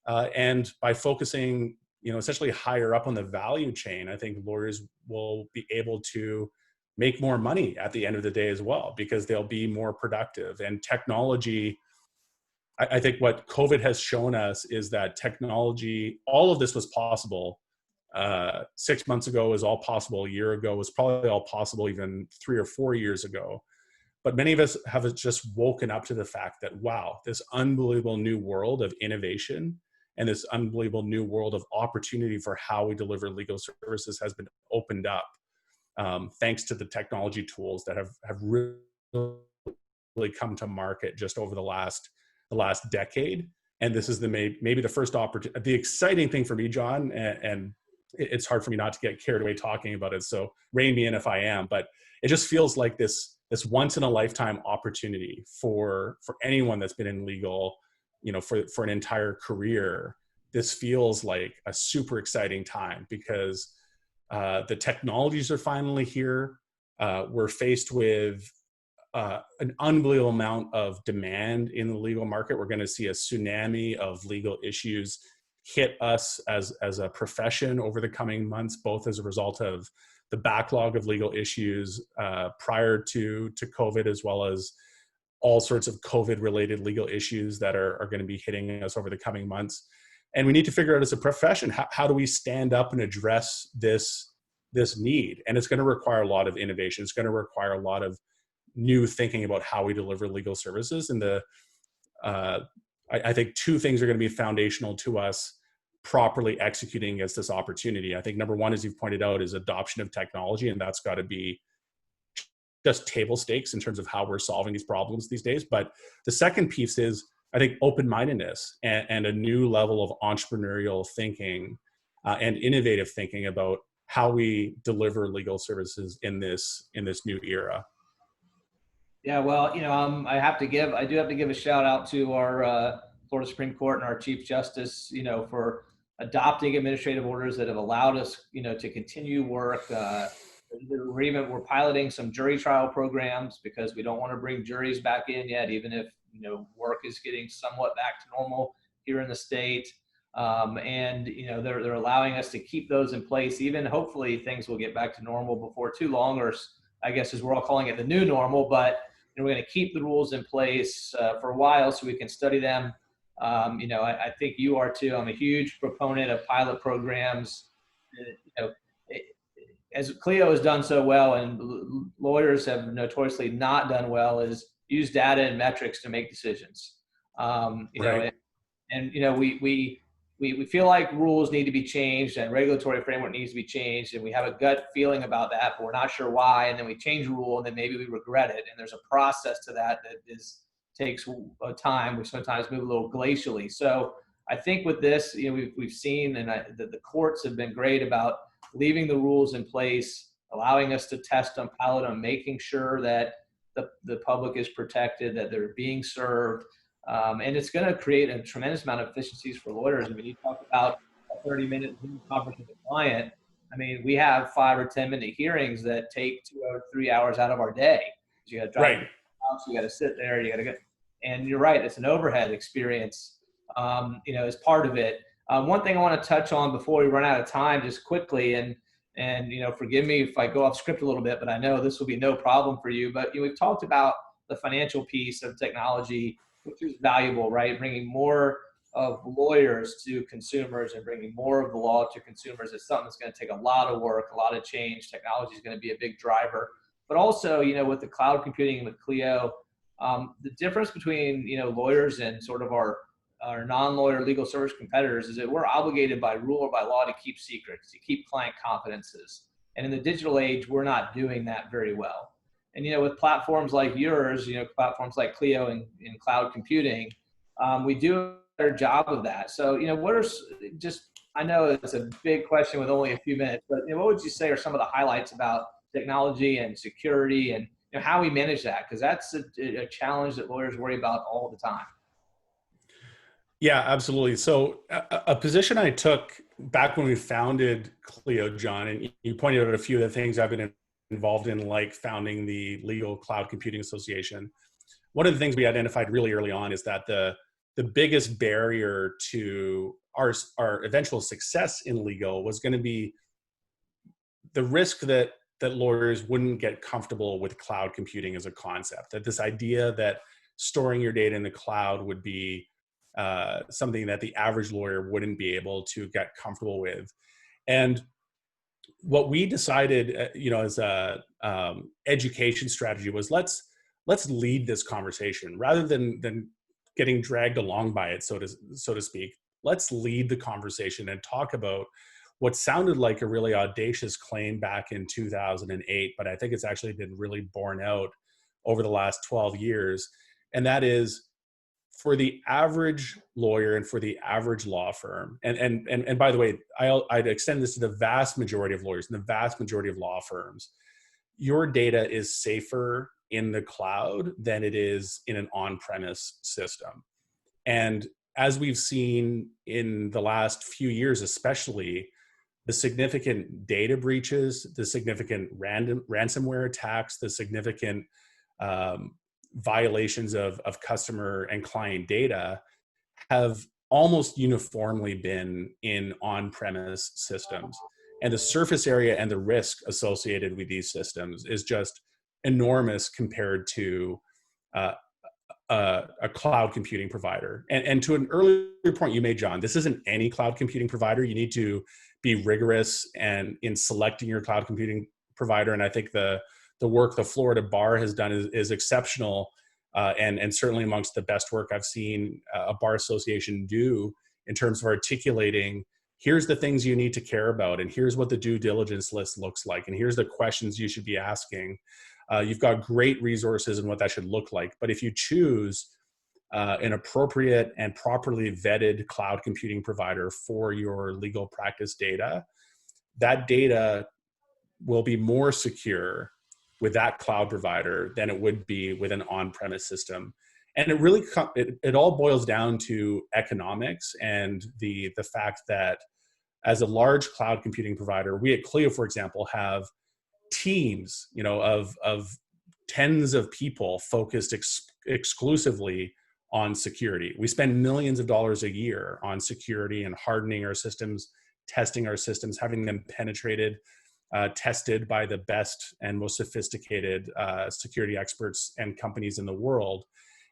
And by focusing, essentially higher up on the value chain, I think lawyers will be able to make more money at the end of the day as well, because they'll be more productive. And technology, I think what COVID has shown us is that technology, all of this was possible 6 months ago, was all possible a year ago, was probably all possible even 3 or 4 years ago. But many of us have just woken up to the fact that, wow, this unbelievable new world of innovation and this unbelievable new world of opportunity for how we deliver legal services has been opened up, thanks to the technology tools that have really come to market just over the last decade. And this is maybe the first opportunity. The exciting thing for me, John, and it's hard for me not to get carried away talking about it, so rein me in if I am, but it just feels like this once in a lifetime opportunity for anyone that's been in legal, for an entire career. This feels like a super exciting time because the technologies are finally here. We're faced with an unbelievable amount of demand in the legal market. We're going to see a tsunami of legal issues hit us as a profession over the coming months, both as a result of the backlog of legal issues prior to COVID, as well as all sorts of COVID-related legal issues that are going to be hitting us over the coming months. And we need to figure out as a profession, how do we stand up and address this need? And it's going to require a lot of innovation. It's going to require a lot of new thinking about how we deliver legal services. And I think two things are going to be foundational to us properly executing against this opportunity. I think number one, as you've pointed out, is adoption of technology, and that's got to be just table stakes in terms of how we're solving these problems these days. But the second piece is, I think, open-mindedness and a new level of entrepreneurial thinking and innovative thinking about how we deliver legal services in this new era. Yeah, well, I do have to give a shout out to our Florida Supreme Court and our Chief Justice, for adopting administrative orders that have allowed us, to continue work. We're piloting some jury trial programs because we don't want to bring juries back in yet, even if, work is getting somewhat back to normal here in the state. And they're allowing us to keep those in place. Even hopefully things will get back to normal before too long, or I guess as we're all calling it, the new normal. But we're going to keep the rules in place for a while so we can study them. I think you are too. I'm a huge proponent of pilot programs. As Clio has done so well, and lawyers have notoriously not done well, is use data and metrics to make decisions. Right. We feel like rules need to be changed and regulatory framework needs to be changed, and we have a gut feeling about that, but we're not sure why. And then we change a rule, and then maybe we regret it. And there's a process to that takes time. We sometimes move a little glacially. So I think with this, we've seen, and the courts have been great about leaving the rules in place, allowing us to test them, pilot them, making sure that the public is protected, that they're being served. And it's going to create a tremendous amount of efficiencies for lawyers. I mean, you talk about a 30-minute Zoom conference with a client. I mean, we have 5 or 10-minute hearings that take 2 or 3 hours out of our day. You got to drive to the house, you got to sit there, you got to go. And you're right, it's an overhead experience, as part of it. One thing I want to touch on before we run out of time, just quickly, and forgive me if I go off script a little bit, but I know this will be no problem for you. But we've talked about the financial piece of technology, which is valuable, right? Bringing more of lawyers to consumers and bringing more of the law to consumers is something that's going to take a lot of work, a lot of change. Technology is going to be a big driver. But also, with the cloud computing and with Clio, the difference between, lawyers and sort of our non-lawyer legal service competitors is that we're obligated by rule or by law to keep secrets, to keep client confidences. And in the digital age, we're not doing that very well. And, with platforms like yours, platforms like Clio and cloud computing, we do a better job of that. So, I know it's a big question with only a few minutes, but what would you say are some of the highlights about technology and security and how we manage that? Because that's a challenge that lawyers worry about all the time. Yeah, absolutely. So a position I took back when we founded Clio, John, and you pointed out a few of the things I've been involved in, like founding the Legal Cloud Computing Association. One of the things we identified really early on is that the biggest barrier to our eventual success in legal was going to be the risk that that lawyers wouldn't get comfortable with cloud computing as a concept, that this idea that storing your data in the cloud would be something that the average lawyer wouldn't be able to get comfortable with. And what we decided, as a education strategy was let's lead this conversation rather than getting dragged along by it, so to speak. Let's lead the conversation and talk about what sounded like a really audacious claim back in 2008, but I think it's actually been really borne out over the last 12 years. And that is, for the average lawyer and for the average law firm, and by the way, I'd extend this to the vast majority of lawyers and the vast majority of law firms, your data is safer in the cloud than it is in an on-premise system. And as we've seen in the last few years, especially, the significant data breaches, the significant ransomware attacks, the significant violations of customer and client data have almost uniformly been in on-premise systems. And the surface area and the risk associated with these systems is just enormous compared to a cloud computing provider. And to an earlier point you made, John, this isn't any cloud computing provider. You need to be rigorous and in selecting your cloud computing provider. And I think the work the Florid Bar has done is exceptional, and certainly amongst the best work I've seen a bar association do in terms of articulating, here's the things you need to care about, and here's what the due diligence list looks like, and here's the questions you should be asking. You've got great resources in what that should look like. But if you choose an appropriate and properly vetted cloud computing provider for your legal practice data, that data will be more secure with that cloud provider than it would be with an on-premise system. And it really, it all boils down to economics and the fact that as a large cloud computing provider, we at Clio, for example, have teams, of tens of people focused exclusively on security. We spend millions of dollars a year on security and hardening our systems, testing our systems, having them penetrated, tested by the best and most sophisticated security experts and companies in the world.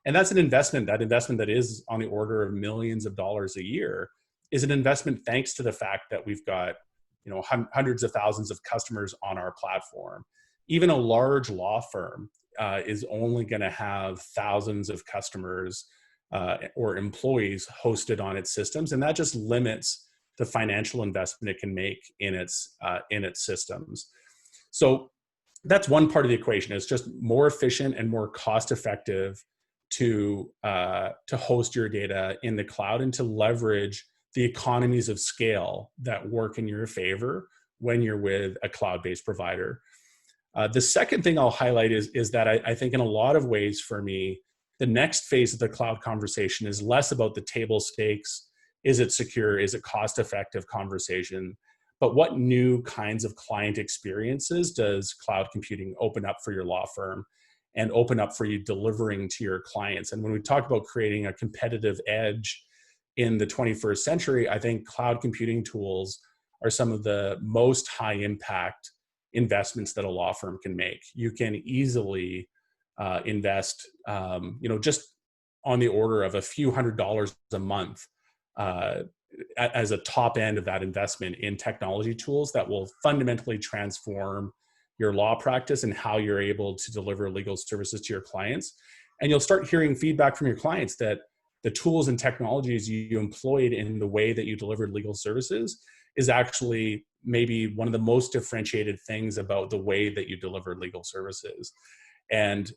And that's an investment. That investment that is on the order of millions of dollars a year is an investment thanks to the fact that we've got hundreds of thousands of customers on our platform. Even a large law firm is only going to have thousands of customers or employees hosted on its systems, and that just limits the financial investment it can make in its systems. So that's one part of the equation. It's just more efficient and more cost-effective to host your data in the cloud and to leverage the economies of scale that work in your favor when you're with a cloud-based provider. The second thing I'll highlight is that I think in a lot of ways for me, the next phase of the cloud conversation is less about the table stakes. Is it secure? Is it cost-effective conversation? But what new kinds of client experiences does cloud computing open up for your law firm and open up for you delivering to your clients? And when we talk about creating a competitive edge in the 21st century, I think cloud computing tools are some of the most high impact investments that a law firm can make. You can easily invest, just on the order of a few $100s a month as a top end of that investment in technology tools that will fundamentally transform your law practice and how you're able to deliver legal services to your clients. And you'll start hearing feedback from your clients that the tools and technologies you employed in the way that you delivered legal services is actually maybe one of the most differentiated things about the way that you deliver legal services. And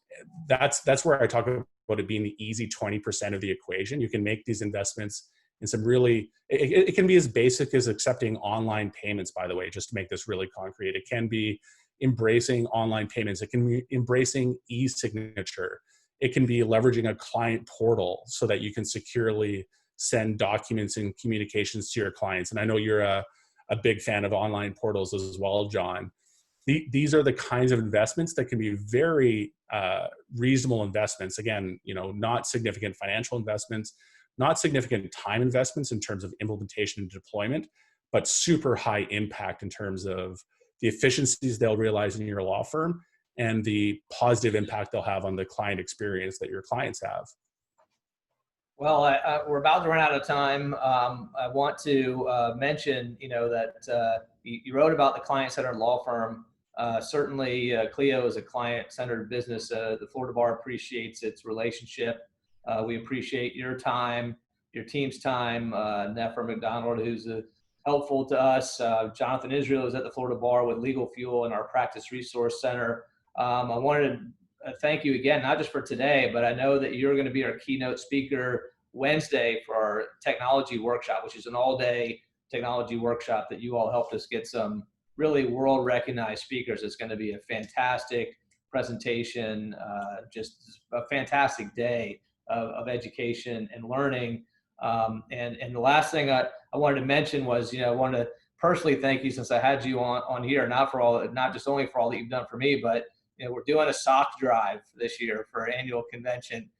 that's where I talk about it being the easy 20% of the equation. You can make these investments in some really, it can be as basic as accepting online payments, by the way, just to make this really concrete. It can be embracing online payments. It can be embracing e-signature. It can be leveraging a client portal so that you can securely send documents and communications to your clients. And I know you're a big fan of online portals as well, John. These are the kinds of investments that can be very reasonable investments. Again, not significant financial investments, not significant time investments in terms of implementation and deployment, but super high impact in terms of the efficiencies they'll realize in your law firm, and the positive impact they'll have on the client experience that your clients have. Well, we're about to run out of time. I want to mention, that you wrote about the client-centered law firm. Certainly, Clio is a client-centered business. The Florida Bar appreciates its relationship. We appreciate your time, your team's time. Nefer McDonald, who's helpful to us. Jonathan Israel is at the Florida Bar with Legal Fuel and our Practice Resource Center. I wanted to thank you again, not just for today, but I know that you're going to be our keynote speaker Wednesday for our technology workshop, which is an all-day technology workshop that you all helped us get some really world-recognized speakers. It's going to be a fantastic presentation, just a fantastic day of education and learning. And the last thing I wanted to mention was, I want to personally thank you, since I had you on here, not just only for all that you've done for me, but we're doing a sock drive this year for our annual convention.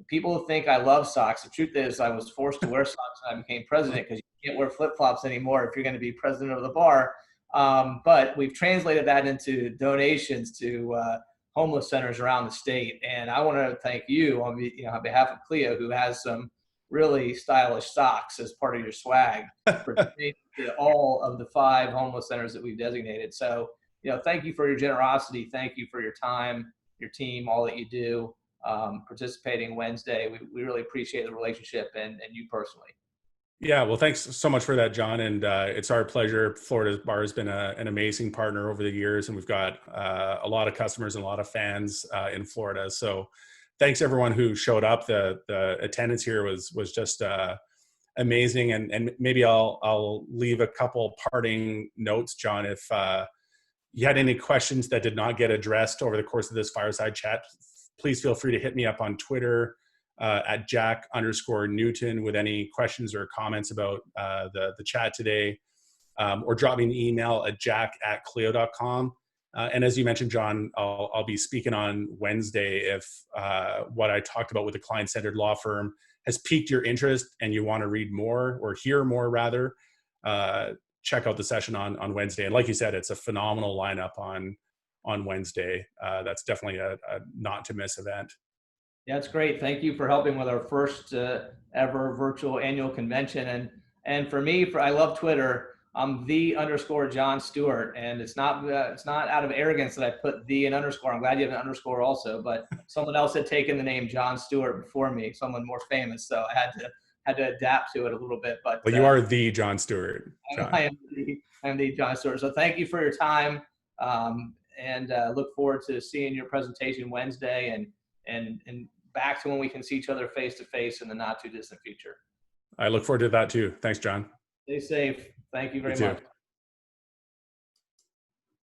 People think I love socks. The truth is, I was forced to wear socks when I became president, because you can't wear flip-flops anymore if you're going to be president of the bar. But we've translated that into donations to homeless centers around the state. And I want to thank you on behalf of Clio, who has some really stylish socks as part of your swag, for donating to all of the 5 homeless centers that we've designated. So, thank you for your generosity. Thank you for your time, your team, all that you do, participating Wednesday. We really appreciate the relationship and you personally. Yeah, well, thanks so much for that, John. And it's our pleasure. Florida Bar has been an amazing partner over the years, and we've got a lot of customers and a lot of fans in Florida. So thanks everyone who showed up. The attendance here was just amazing. And maybe I'll leave a couple parting notes, John. If you had any questions that did not get addressed over the course of this fireside chat, please feel free to hit me up on Twitter at Jack_Newton with any questions or comments about the chat today, or drop me an email at jack@clio.com. And as you mentioned, John, I'll be speaking on Wednesday. If what I talked about with the client-centered law firm has piqued your interest and you want to read more, or hear more rather, check out the session on Wednesday. And like you said, it's a phenomenal lineup on Wednesday. That's definitely a not to miss event. Yeah, that's great. Thank you for helping with our first ever virtual annual convention. And for me, I love Twitter. I'm _John Stewart, and it's not out of arrogance that I put the and underscore. I'm glad you have an underscore also, but someone else had taken the name John Stewart before me, someone more famous, so I had to adapt to it a little bit. But well, you are the John Stewart. John. I am the John Stewart. So thank you for your time, and look forward to seeing your presentation Wednesday, and back to when we can see each other face to face in the not too distant future. I look forward to that too. Thanks, John. Stay safe. Thank you very much.